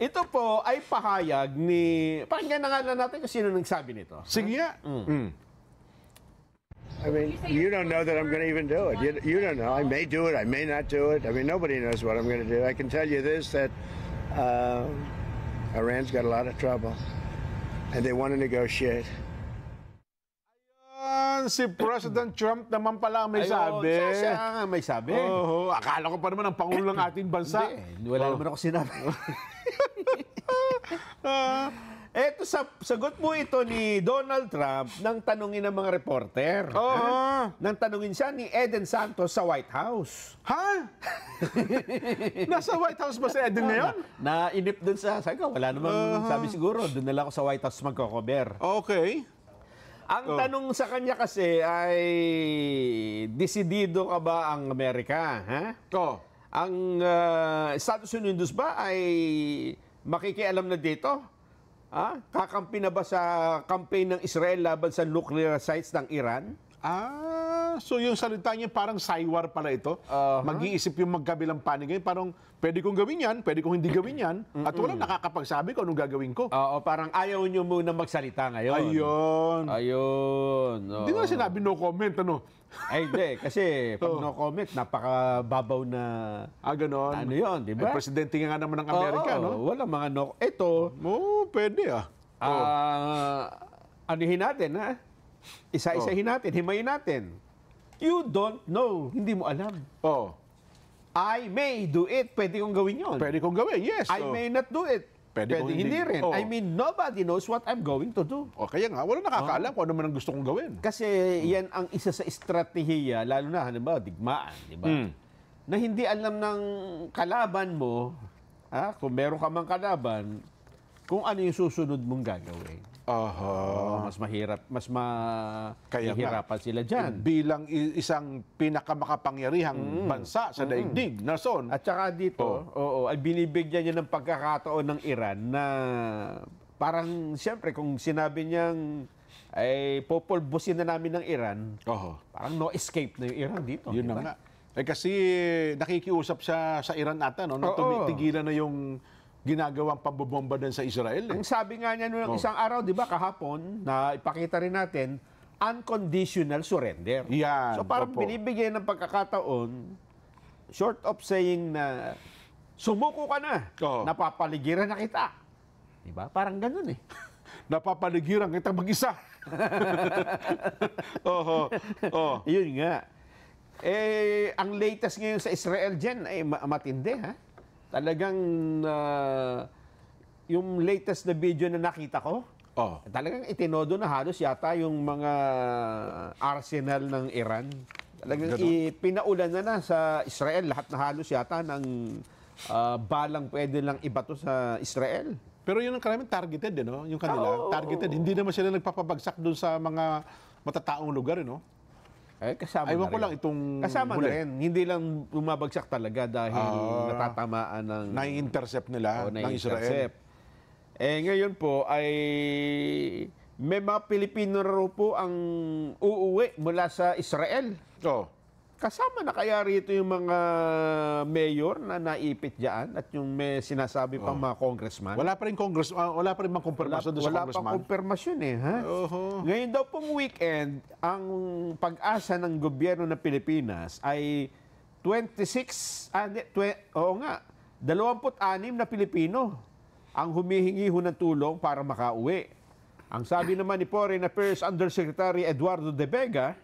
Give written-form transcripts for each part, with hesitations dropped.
Ito po ay pahayag ni... Pakinggan na nga lang natin kung sino nagsabi nito. Sige nga. I mean, you don't know that I'm going to even do it. You don't know. I may do it. I may not do it. I mean, nobody knows what I'm going to do. I can tell you this, that Iran's got a lot of trouble, and they want to negotiate. Si President Trump naman pala ang may sabi. Siya nga may sabi. Oo, akala ko pa naman ang Pangulo ng ating bansa. Hindi, wala naman ako sinabi. Eto, sagot mo ito ni Donald Trump nang tanungin ng mga reporter. Nang tanungin siya ni Eden Santos sa White House. Ha? Nasa White House ba si Eden ngayon? Nainip dun sabi ko, wala namang sabi siguro. Doon na lang ako sa White House magko-cover. Okay. Ang tanong sa kanya kasi ay, desidido ka ba ang Amerika? Ha? Ang Estados Unidos ba ay makikialam na dito? Ha? Kakampi na ba sa campaign ng Israel laban sa nuclear sites ng Iran? So yung salita niya parang saywar pala ito. Mag-iisip yung magkabilang panig ngayon. Parang pwede kong gawin yan, pwede kong hindi gawin yan. At walang nakakapagsabi kung anong gagawin ko. Oo, parang ayaw nyo muna magsalita ngayon. Ayun. Hindi nga sinabi no comment, ano? Ay, hindi. Kasi pag no comment, napakababaw na... Ganon. Ano yun, di ba? Presidente nga naman ng Amerika, no? Wala mga no... Ito... Pwede anuhin natin, ha? Isa-isahin natin, himayin natin. You don't know. Hindi mo alam. I may do it. Pwede kong gawin yun. Pwede kong gawin, yes. I may not do it. Pwede hindi rin. I mean, nobody knows what I'm going to do. Kaya nga, wala nakakaalam kung ano man ang gusto kong gawin. Kasi yan ang isa sa estratehiya, lalo na, halimbawa, digmaan, di ba? Na hindi alam ng kalaban mo, kung meron ka mang kalaban, kung ano yung susunod mong gagawin. Mas mahirap, mas mahihirapan sila dyan. Bilang isang pinakamakapangyarihang bansa sa daigdig, nason. At saka dito, ay binibigyan niya ng pagkakataon ng Iran na parang, siyempre, kung sinabi niyang ay popolbusin na namin ng Iran, parang no escape na yung Iran dito. Yun na nga. Kasi nakikiusap siya sa Iran ata, no? Na tumitigilan na yung ginagawang pambobomba din sa Israel. Ang sabi nga niya noong isang araw, di ba, kahapon, na ipakita rin natin, unconditional surrender. Yan. So parang binibigyan ng pagkakataon, short of saying na, sumuko ka na, napapaligiran na kita. Di ba? Parang ganun eh. Napapaligiran kita mag-isa. Yun nga. Ang latest ngayon sa Israel dyan, ay matindi, ha? Talagang yung latest na video na nakita ko, talagang itinodo na halos yata yung mga arsenal ng Iran. Talagang pinaulan na sa Israel. Lahat na halos yata ng balang pwede lang ibato sa Israel. Pero yun ang karaming targeted, no? Yung kanila, targeted. Hindi naman sila nagpapabagsak doon sa mga matataong lugar, no? Kasama Aywan na rin. ko lang itong kasama na rin. Hindi lang bumabagsak talaga dahil natatamaan ng... Na-intercept nila ng Israel. Ngayon po ay may mga Pilipino raw po ang uuwi mula sa Israel. Kasama na kaya rito yung mga mayor na naipit dyan at yung may sinasabi pang mga congressman? Wala pa rin wala pa rin mang kumpirmasyon doon sa congressman. Wala pa kumpirmasyon ha? Ngayon daw pong weekend, ang pag-asa ng gobyerno ng Pilipinas ay 26 na Pilipino ang humihingi ng tulong para makauwi. Ang sabi naman ni Foreign Affairs Undersecretary Eduardo De Vega,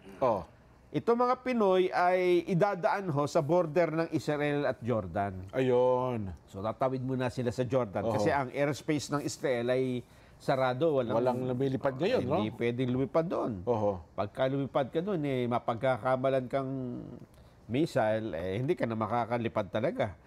ito mga Pinoy ay idadaan sa border ng Israel at Jordan. Ayun. So tatawid muna sila sa Jordan kasi ang airspace ng Israel ay sarado. Walang lumilipad ngayon, no? Hindi pwedeng lumipad doon. Pagka lumipad ka doon, mapagkakamalan kang missile, hindi ka na makakalipad talaga.